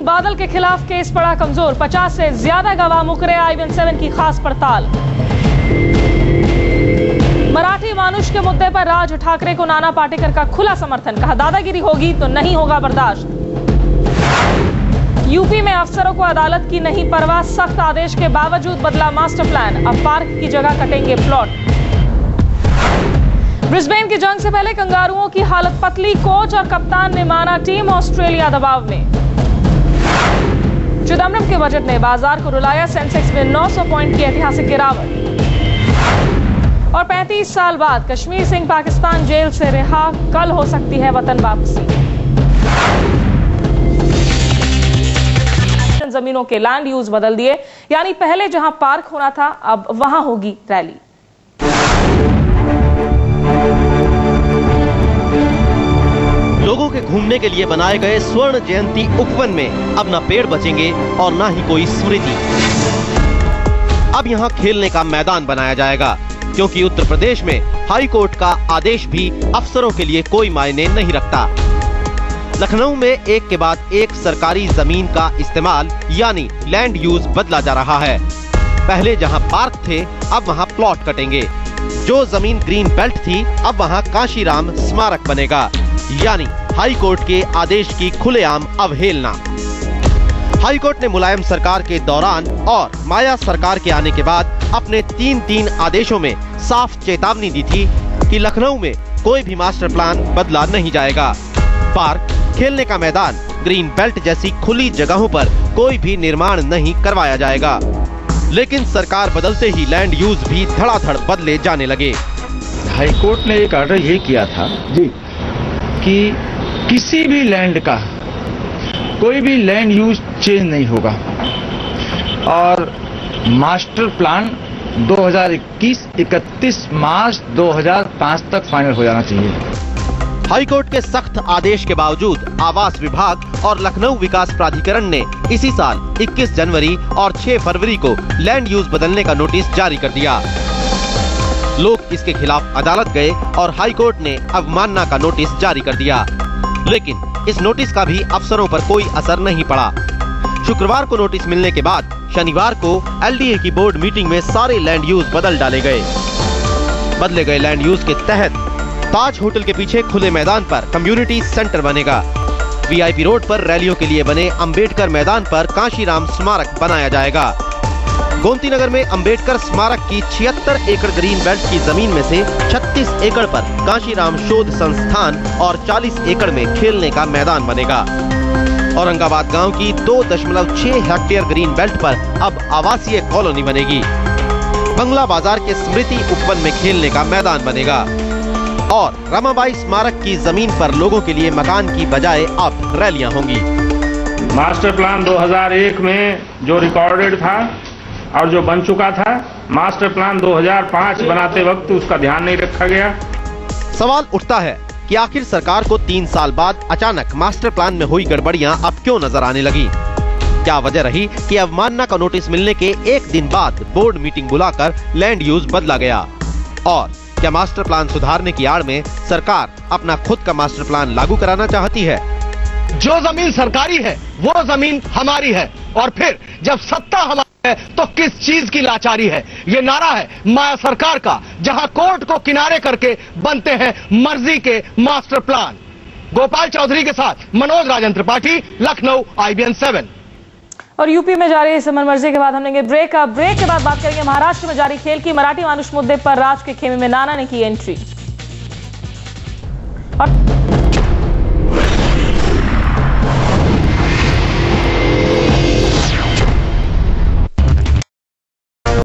बादल के खिलाफ केस पड़ा कमजोर, 50 से ज्यादा गवाह मुकरे, IBN-7 की खास पड़ताल। मराठी मानुष के मुद्दे पर राज ठाकरे को नाना पाटेकर का खुला समर्थन, कहा दादागिरी होगी तो नहीं होगा बर्दाश्त। यूपी में अफसरों को अदालत की नहीं परवाह, सख्त आदेश के बावजूद बदला मास्टर प्लान, अब पार्क की जगह कटेंगे प्लॉट। ब्रिस्बेन की जंग से पहले कंगारुओं की हालत पतली, कोच और कप्तान ने माना टीम ऑस्ट्रेलिया दबाव में। चिदम्बरम के बजट ने बाजार को रुलाया, सेंसेक्स में 900 पॉइंट की ऐतिहासिक गिरावट। और 35 साल बाद कश्मीर सिंह पाकिस्तान जेल से रिहा, कल हो सकती है वतन वापसी। जमीनों के लैंड यूज बदल दिए, यानी पहले जहां पार्क होना था अब वहां होगी रैली। लोगों के घूमने के लिए बनाए गए स्वर्ण जयंती उपवन में अब न पेड़ बचेंगे और न ही कोई स्मृति। अब यहाँ खेलने का मैदान बनाया जाएगा, क्योंकि उत्तर प्रदेश में हाई कोर्ट का आदेश भी अफसरों के लिए कोई मायने नहीं रखता। लखनऊ में एक के बाद एक सरकारी जमीन का इस्तेमाल यानी लैंड यूज बदला जा रहा है। पहले जहां पार्क थे अब वहां प्लॉट कटेंगे। जो जमीन ग्रीन बेल्ट थी अब वहां कांशीराम स्मारक बनेगा, यानी हाई कोर्ट के आदेश की खुलेआम अवहेलना। हाई कोर्ट ने मुलायम सरकार के दौरान और माया सरकार के आने के बाद अपने 3 आदेशों में साफ चेतावनी दी थी कि लखनऊ में कोई भी मास्टर प्लान बदला नहीं जाएगा। पार्क, खेलने का मैदान, ग्रीन बेल्ट जैसी खुली जगहों पर कोई भी निर्माण नहीं करवाया जाएगा। लेकिन सरकार बदलते ही लैंड यूज भी धड़ाधड़ बदले जाने लगे। हाई कोर्ट ने एक ऑर्डर ये किया था जी कि किसी भी लैंड का कोई भी लैंड यूज चेंज नहीं होगा और मास्टर प्लान 2021-31 मार्च 2005 तक फाइनल हो जाना चाहिए। हाईकोर्ट के सख्त आदेश के बावजूद आवास विभाग और लखनऊ विकास प्राधिकरण ने इसी साल 21 जनवरी और 6 फरवरी को लैंड यूज बदलने का नोटिस जारी कर दिया। लोग इसके खिलाफ अदालत गए और हाईकोर्ट ने अवमानना का नोटिस जारी कर दिया, लेकिन इस नोटिस का भी अफसरों पर कोई असर नहीं पड़ा। शुक्रवार को नोटिस मिलने के बाद शनिवार को LDA की बोर्ड मीटिंग में सारे लैंड यूज बदल डाले गए। बदले गए लैंड यूज के तहत ताज होटल के पीछे खुले मैदान पर कम्युनिटी सेंटर बनेगा। VIP रोड पर रैलियों के लिए बने अंबेडकर मैदान पर कांशीराम स्मारक बनाया जाएगा। गोमतीनगर में अंबेडकर स्मारक की 76 एकड़ ग्रीन बेल्ट की जमीन में से 36 एकड़ पर कांशीराम शोध संस्थान और 40 एकड़ में खेलने का मैदान बनेगा। औरंगाबाद गांव की 2.6 हेक्टेयर ग्रीन बेल्ट पर अब आवासीय कॉलोनी बनेगी। बंगला बाजार के स्मृति उपवन में खेलने का मैदान बनेगा और रमाबाई स्मारक की जमीन पर लोगों के लिए मकान की बजाय अब रैलियां होंगी। मास्टर प्लान 2001 में जो रिकॉर्डेड था और जो बन चुका था, मास्टर प्लान 2005 बनाते वक्त उसका ध्यान नहीं रखा गया। सवाल उठता है कि आखिर सरकार को 3 साल बाद अचानक मास्टर प्लान में हुई गड़बड़ियां अब क्यों नजर आने लगी? क्या वजह रही कि अवमानना का नोटिस मिलने के एक दिन बाद बोर्ड मीटिंग बुलाकर लैंड यूज बदला गया? और क्या मास्टर प्लान सुधारने की आड़ में सरकार अपना खुद का मास्टर प्लान लागू कराना चाहती है? जो जमीन सरकारी है वो जमीन हमारी है, और फिर जब सत्ता हमारी है तो किस चीज की लाचारी है? ये नारा है माया सरकार का, जहां कोर्ट को किनारे करके बनते हैं मर्जी के मास्टर प्लान। गोपाल चौधरी के साथ मनोज राजन त्रिपाठी, लखनऊ, IBN-7। और यूपी में जारी इस मनमर्जी के बाद हम लेंगे ब्रेक के बाद बात करेंगे महाराष्ट्र में जारी खेल की। मराठी मानुष मुद्दे पर राज के खेमे में नाना ने की एंट्री। और